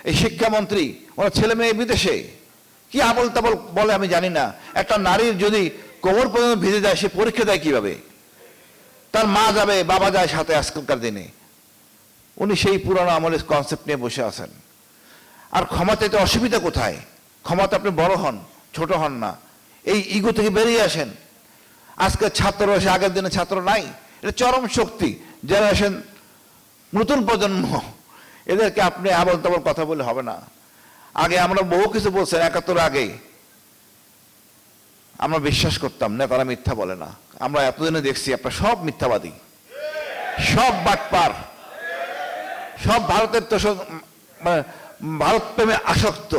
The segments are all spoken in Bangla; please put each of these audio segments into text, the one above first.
এই শিক্ষামন্ত্রী ওনার ছেলে মেয়ে বিদেশে, কি আবল তাবল বলে আমি জানি না। একটা নারীর যদি কোমর পর্যন্ত ভিজে যায়, সে পরীক্ষা দেয় কিভাবে? তার মা যাবে, বাবা যায় সাথে আজকালকার দিনে। উনি সেই পুরানো আমলের কনসেপ্ট নিয়ে বসে আছেন। আর ক্ষমতাতে অসুবিধা কোথায়? ক্ষমতা আপনি বড় হন, ছোট হন না, এই ইগো থেকে বেরিয়ে আসেন। আজকে ছাত্র এসে আগের দিনে ছাত্র নাই, এটা চরম শক্তি জেনারেশন, নতুন প্রজন্ম, এদেরকে আপনি আবল তাবল কথা বলে হবে না। আগে আমরা বহু কিছু বলছেন, ৭১ আগে আমরা বিশ্বাস করতাম নেতারা মিথ্যা বলে না। আমরা এতদিনে দেখছি আপনার সব মিথ্যাবাদী, সব বাটপার, সব ভারতের তো ভারত প্রেমে আসক্ত।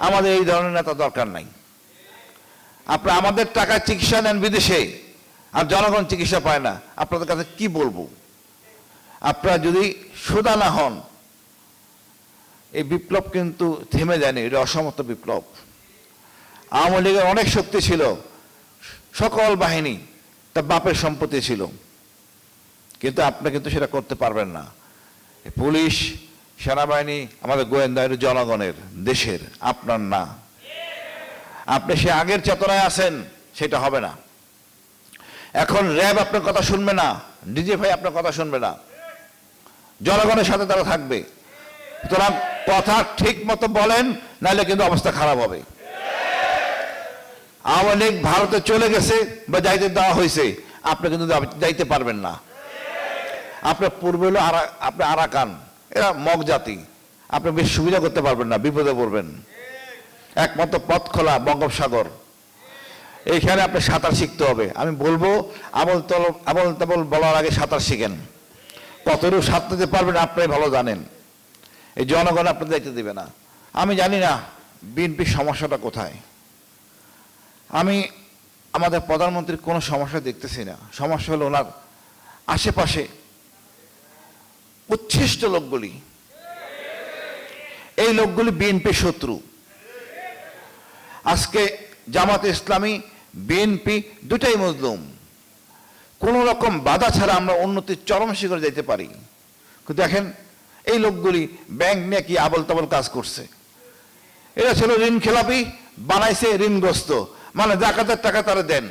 আমাদের এই ধরনের নেতা দরকার নাই। আপনারা আমাদের টাকায় চিকিৎসা নেন বিদেশে, আর জনগণ চিকিৎসা পায় না, আপনাদের কাছে কি বলবো? আপনারা যদি সোজা না হন, এই বিপ্লব কিন্তু থেমে যায়নি, এটা অসমর্থ বিপ্লব। আওয়ামী লীগের অনেক শক্তি ছিল, সকল বাহিনী তার বাপের সম্পত্তি ছিল, কিন্তু আপনি কিন্তু সেটা করতে পারবেন না। পুলিশ, সেনাবাহিনী, আমাদের গোয়েন্দা, এটা জনগণের, দেশের, আপনার না। আপনি সে আগের চেতনায় আছেন, সেটা হবে না। এখন র্যাব আপনার কথা শুনবে না, ডিজিএফআই আপনার কথা শুনবে না, জনগণের সাথে তারা থাকবে। সুতরাং কথা ঠিক মতো বলেন, নাহলে কিন্তু অবস্থা খারাপ হবে। আওয়ামী লীগ ভারতে চলে গেছে বা যাইতে দেওয়া হয়েছে, আপনি কিন্তু যাইতে পারবেন না। আপনার পূর্বে হলো আপনি আরাকান, এরা মগ জাতি, আপনি বেশ সুবিধা করতে পারবেন না, বিপদে পড়বেন। একমাত্র পথ খোলা বঙ্গোপসাগর, এইখানে আপনি সাঁতার শিখতে হবে। আমি বলবো আবল তাবল বলার আগে সাঁতার শিখেন। কতটুকু সাঁতরাতে পারবেন আপনারাই ভালো জানেন। এই জনগণ আপনাদের দায়িত্ব দেবে না। আমি জানি না বিএনপির সমস্যাটা কোথায়। আমি আমাদের প্রধানমন্ত্রীর কোনো সমস্যা দেখতেছি না। সমস্যা হলো ওনার আশেপাশে উচ্ছিষ্ট লোকগুলি, এই লোকগুলি বিএনপির শত্রু। আজকে জামাতে ইসলামী, বিএনপি দুটাই মজলুম। কোন রকম বাধা ছাড়া আমরা উন্নতির চরম শিখরে যেতে পারি। কিন্তু দেখেন এই লোকগুলি ব্যাংক নিয়ে কি আবল তাবল কাজ করছে। এরা ছিল ঋণ খেলাপি, বানাইছে ঋণগ্রস্ত, মানে জাকাতের টাকা তারা দেন,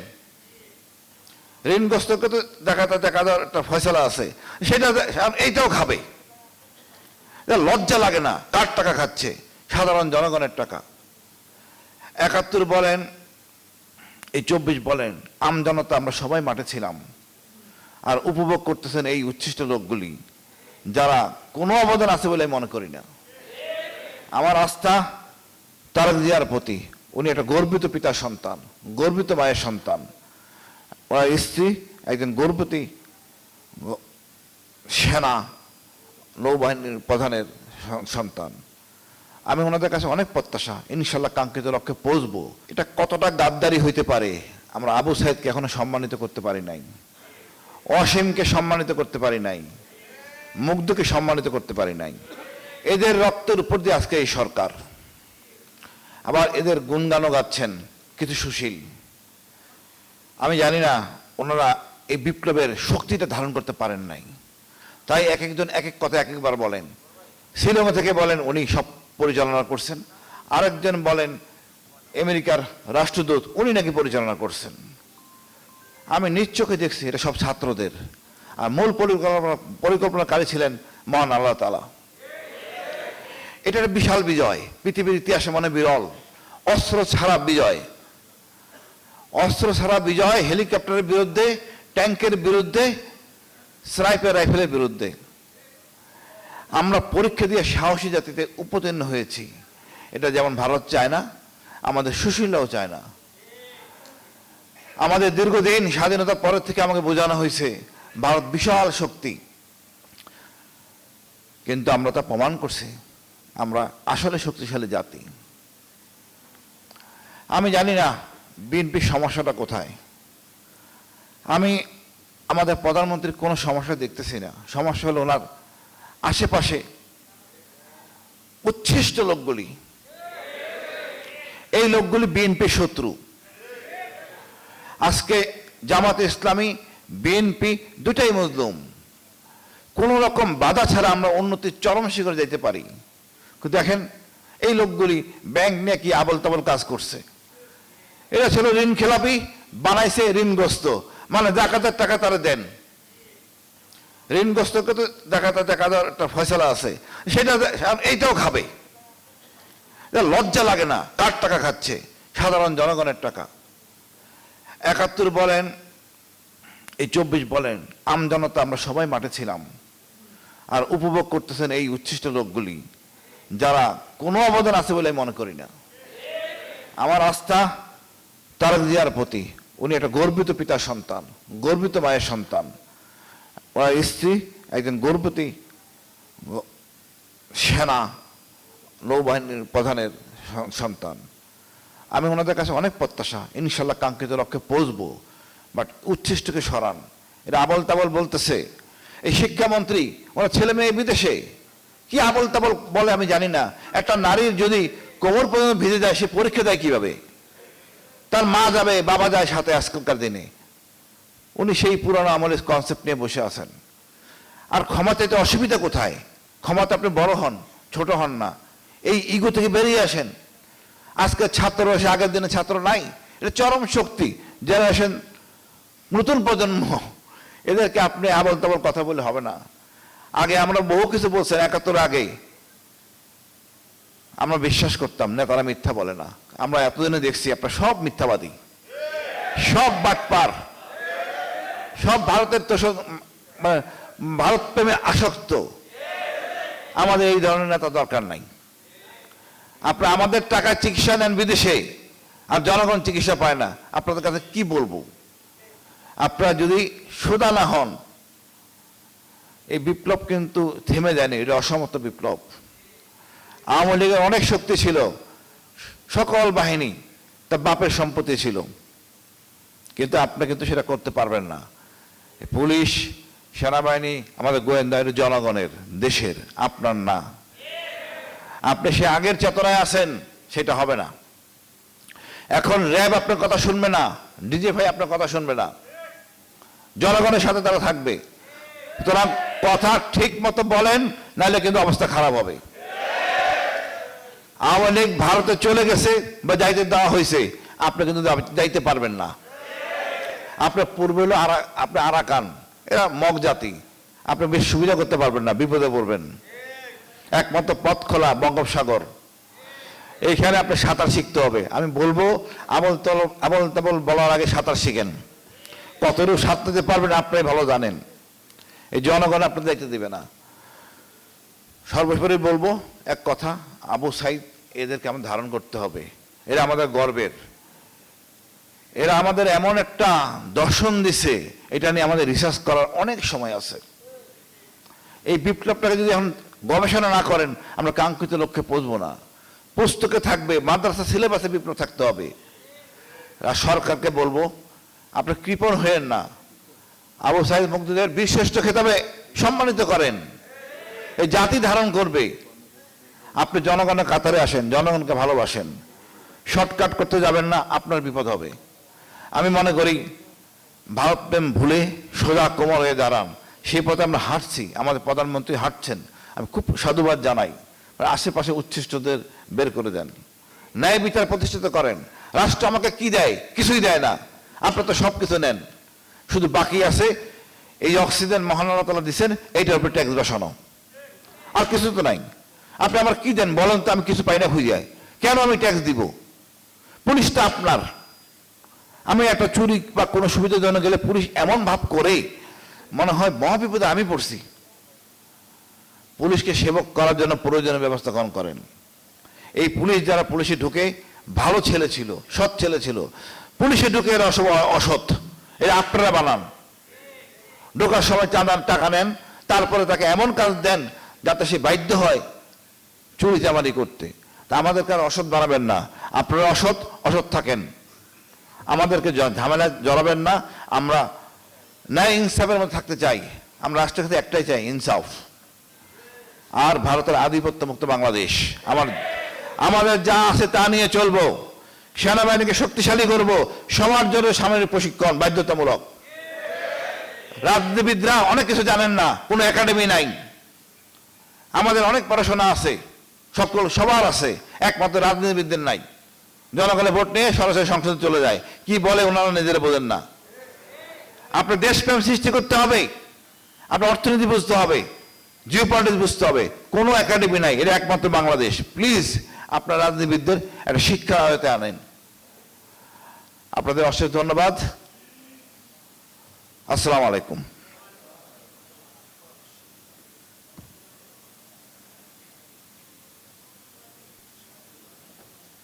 ঋণগ্রস্তকে তো জাকাতের টাকা দেওয়ার একটা ফয়সালা আছে, সেটা এইটাও খাবে। লজ্জা লাগে না? কার টাকা খাচ্ছে? সাধারণ জনগণের টাকা। ৭১ বলেন, এই ২৪ বলেন, আমজনতা আমরা সবাই মাঠে ছিলাম, আর উপভোগ করতেছেন এই উচ্ছিষ্ট লোকগুলি, যারা কোনো অবদান আছে বলে মনে করি না। আমার আস্থা তারেক জিয়ার প্রতি। উনি একটা গর্বিত পিতার সন্তান, গর্বিত মায়ের সন্তান। ওনার স্ত্রী একজন গর্ভবতী সেনা নৌবাহিনীর প্রধানের সন্তান। আমি ওনাদের কাছে অনেক প্রত্যাশা, ইনশাল্লাহ কাঙ্ক্ষিত লক্ষ্যে পৌঁছবো। এটা কতটা গাদ্দারি হইতে পারে, আমরা আবু সাইদকে এখনো সম্মানিত করতে পারি নাই, অসীমকে সম্মানিত করতে পারি নাই, মুগ্ধকে সম্মানিত করতে পারি নাই। এদের রক্তের উপর দিয়ে আজকে এই সরকার। আবার এদের গুণগানও গাচ্ছেন কিছু সুশীল। আমি জানি না ওনারা এই বিপ্লবের শক্তিটা ধারণ করতে পারেন নাই, তাই এক একজন এক এক কথা এক একবার বলেন। শ্রীলঙ্কা থেকে বলেন উনি সব পরিচালনা করছেন, আরেকজন বলেন আমেরিকার রাষ্ট্রদূত, উনি নাকি পরিচালনা করছেন। আমি নিজ চোখে দেখছি এটা সব ছাত্রদের, আর মূল পরিকল্পনাকারী ছিলেন মহান আল্লাহ তাআলা। এটা একটা বিশাল বিজয়, পৃথিবীর ইতিহাসে মনে বিরল। অস্ত্র ছাড়া বিজয়, অস্ত্র ছাড়া বিজয়, হেলিকপ্টারের বিরুদ্ধে, ট্যাঙ্কের বিরুদ্ধে, স্নাইপার রাইফেলের বিরুদ্ধে। আমরা পরীক্ষা দিয়ে সাহসী জাতিতে উপতীর্ণ হয়েছি। এটা যেমন ভারত চায় না, আমাদের সুশীলরাও চায় না। আমাদের দীর্ঘদিন স্বাধীনতার পরের থেকে আমাকে বোঝানো হয়েছে ভারত বিশাল শক্তি, কিন্তু আমরা তা প্রমাণ করছি আমরা আসলে শক্তিশালী জাতি। আমি জানি না বিএনপির সমস্যাটা কোথায়। আমি আমাদের প্রধানমন্ত্রীর কোনো সমস্যা দেখতেছি না। সমস্যা হলো ওনার আশেপাশে উচ্ছিষ্ট লোকগুলি, এই লোকগুলি বিএনপির শত্রু। আজকে জামাতে ইসলামী, বিএনপি দুটাই মজলুম। কোন রকম বাধা ছাড়া আমরা উন্নতির চরম শিখরে যেতে পারি। দেখেন এই লোকগুলি ব্যাংক নিয়ে কি আবল তাবল কাজ করছে। এরা ছিল ঋণ খেলাপি, বানাইছে ঋণগ্রস্ত, মানে জাকাতের টাকা তারা দেন, ঋণগ্রস্তকে তো জাকাতের টাকা দেওয়ার একটা ফয়সালা আছে, সেটা এইটাও খাবে। লজ্জা লাগে না? কার টাকা খাচ্ছে? সাধারণ জনগণের টাকা। ৭১ বলেন, এই ২৪ বলেন, আমজনতা আমরা সবাই মাঠে ছিলাম, আর উপভোগ করতেছেন এই উচ্ছিষ্ট লোকগুলি, যারা কোনো অবদান আছে বলে মনে করি না। আমার আস্থা তারেক জিয়ার প্রতি। উনি একটা গর্বিত পিতার সন্তান, গর্বিত মায়ের সন্তান, ওনার স্ত্রী একজন গর্বিত সেনা নৌবাহিনীর প্রধানের সন্তান। আমি ওনাদের কাছে অনেক প্রত্যাশা, ইনশাল্লাহ কাঙ্ক্ষিত লক্ষ্যে পৌঁছবো। বাট উচ্ছিষ্টকে সরান। এরা আবল তাবল বলতেছে। এই শিক্ষামন্ত্রী, ওনার ছেলে মেয়ে বিদেশে, কি আবল তাবল বলে আমি জানি না। একটা নারীর যদি কোমর পর্যন্ত ভিজে যায়, সে পরীক্ষা দেয় কিভাবে? তার মা যাবে, বাবা যায় সাথে আজকালকার দিনে। উনি সেই পুরানো আমলের কনসেপ্ট নিয়ে বসে আছেন। আর ক্ষমতা এতে অসুবিধা কোথায়? ক্ষমতা আপনি বড় হন, ছোট হন না, এই ইগো থেকে বেরিয়ে আসেন। আজকে ছাত্র এসে, আগের দিনে ছাত্র নাই, এটা চরম শক্তি। জেনারেশন, নতুন প্রজন্ম, এদেরকে আপনি আবল তাবল কথা বলে হবে না। আগে আমরা বহু কিছু বলছেন, ৭১ আগে আমরা বিশ্বাস করতাম নেতারা মিথ্যা বলে না। আমরা এতদিনে দেখছি আপনার সব মিথ্যাবাদী, সব বাটপার, সব ভারতের মানে ভারত প্রেমে আসক্ত। আমাদের এই ধরনের নেতা দরকার নাই। আপনারা আমাদের টাকায় চিকিৎসা নেন বিদেশে, আর জনগণ চিকিৎসা পায় না। আপনাদের কাছে কি বলবো? আপনারা যদি সোজা না হন, এই বিপ্লব কিন্তু থেমে যায়নি, এটা অসমর্থ বিপ্লব। আওয়ামী লীগের অনেক শক্তি ছিল, সকল বাহিনী তার বাপের সম্পত্তি ছিল, কিন্তু আপনি কিন্তু সেটা করতে পারবেন না। পুলিশ, সেনাবাহিনী, আমাদের গোয়েন্দা, এটা জনগণের, দেশের, আপনার না। আপনি সে আগের চেতনায় আছেন, সেটা হবে না। এখন র্যাব আপনার কথা শুনবে না, ডিজিএফআই আপনার কথা শুনবে না, জনগণের সাথে তারা থাকবে। সুতরাং কথা ঠিক মতো বলেন, নাহলে কিন্তু অবস্থা খারাপ হবে। আওয়ামী লীগ ভারতে চলে গেছে বা যাইতে দেওয়া হয়েছে, আপনি কিন্তু যাইতে পারবেন না। আপনার পূর্বে হলো আপনি আরাকান, এরা মগ জাতি, আপনি বেশ সুবিধা করতে পারবেন না, বিপদে পড়বেন। একমাত্র পথ খোলা বঙ্গোপসাগর, এইখানে আপনি সাঁতার শিখতে হবে। আমি বলবো আবল তাবল বলার আগে সাঁতার শিখেন। কতটুকু সাঁতরাতে পারবেন আপনি ভালো জানেন। এই জনগণ আপনাদের দায়িত্ব দেবে না। সর্বোপরি বলবো এক কথা, আবু সাইদ এদেরকে আমাদের ধারণ করতে হবে। এরা আমাদের গর্বের, এরা আমাদের এমন একটা দর্শন দিছে, এটা নিয়ে আমাদের রিসার্চ করার অনেক সময় আছে। এই বিপ্লবটাকে যদি এখন গবেষণা না করেন, আমরা কাঙ্ক্ষিত লক্ষ্যে পৌঁছবো না। পুস্তকে থাকবে, মাদ্রাসা সিলেবাসে বিপ্লব থাকতে হবে। আর সরকারকে বলবো, আপনি কৃপণ হয়েন না, আবু সাইদ মুক্তিযোদ্ধার বীরশ্রেষ্ঠ খেতাবে সম্মানিত করেন। এই জাতি ধারণ করবে। আপনি জনগণের কাতারে আসেন, জনগণকে ভালোবাসেন, শর্টকাট করতে যাবেন না, আপনার বিপদ হবে। আমি মনে করি ভারত প্রেম ভুলে সোজা কোমর হয়ে দাঁড়ান, সেই পথে আমরা হাঁটছি, আমাদের প্রধানমন্ত্রী হাঁটছেন। আমি খুব সাধুবাদ জানাই। আশেপাশে উচ্ছিষ্টদের বের করে দেন, ন্যায় বিচার প্রতিষ্ঠিত করেন। রাষ্ট্র আমাকে কি দেয়? কিছুই দেয় না। আপনারা তো সব কিছু নেন, শুধু বাকি আছে এই অক্সিজেন মহান আল্লাহ তাআলা দিচ্ছেন, এইটার উপর ট্যাক্স বসানো, আর কিছু তো নাই। আপনি আমার কি দেন বলেন তো? আমি কিছু পাই না খুঁজে, কেন আমি ট্যাক্স দিব? পুলিশটা আপনার। আমি একটা চুরি বা কোনো সুবিধাজনক গেলে পুলিশ এমন ভাব করে মনে হয় মহাবিপদে আমি পড়ছি। পুলিশকে সেবক করার জন্য প্রয়োজনীয় ব্যবস্থা গ্রহণ করেন। এই পুলিশ যারা পুলিশে ঢুকে, ভালো ছেলে ছিল, সৎ ছেলে ছিল, পুলিশে ঢুকে এরা অসৎ, এরা আপনারা বানান। ঢোকার সময় চাঁদান টাকা নেন, তারপরে তাকে এমন কাজ দেন যাতে সে বাধ্য হয় চুরি চামারি করতে। তা আমাদেরকে আর অসৎ বানাবেন না। আপনারা অসৎ থাকেন, আমাদেরকে ঝামেলায় জড়াবেন না। আমরা ন্যায় ইনসাফের মধ্যে থাকতে চাই। আমরা রাষ্ট্রের কাছে একটাই চাই, ইনসাফ। আর ভারতের আধিপত্য মুক্ত বাংলাদেশ। আমাদের যা আছে তা নিয়ে চলবো। সেনাবাহিনীকে শক্তিশালী করব, সবার জন্য সামরিক প্রশিক্ষণ বাধ্যতামূলক। রাজনীতিবিদরা অনেক কিছু জানেন না, কোনো একাডেমি নাই। আমাদের অনেক পড়াশোনা আছে, সবার আছে, একমাত্র রাজনীতিবিদদের নাই। জনগণের ভোট নিয়ে সরাসরি সংসদে চলে যায়, কি বলে ওনারা নিজেরা বোঝেন না। আপনার দেশপ্রেম সৃষ্টি করতে হবে, আপনার অর্থনীতি বুঝতে হবে, জিও পলিটিক্স বুঝতে হবে। কোনো একাডেমি নাই, এটা একমাত্র বাংলাদেশ। প্লিজ আপনার রাজনীতিবিদদের একটা শিক্ষা আয়তে আনেন। আপনাদের অশেষ ধন্যবাদ। আসসালামু আলাইকুম।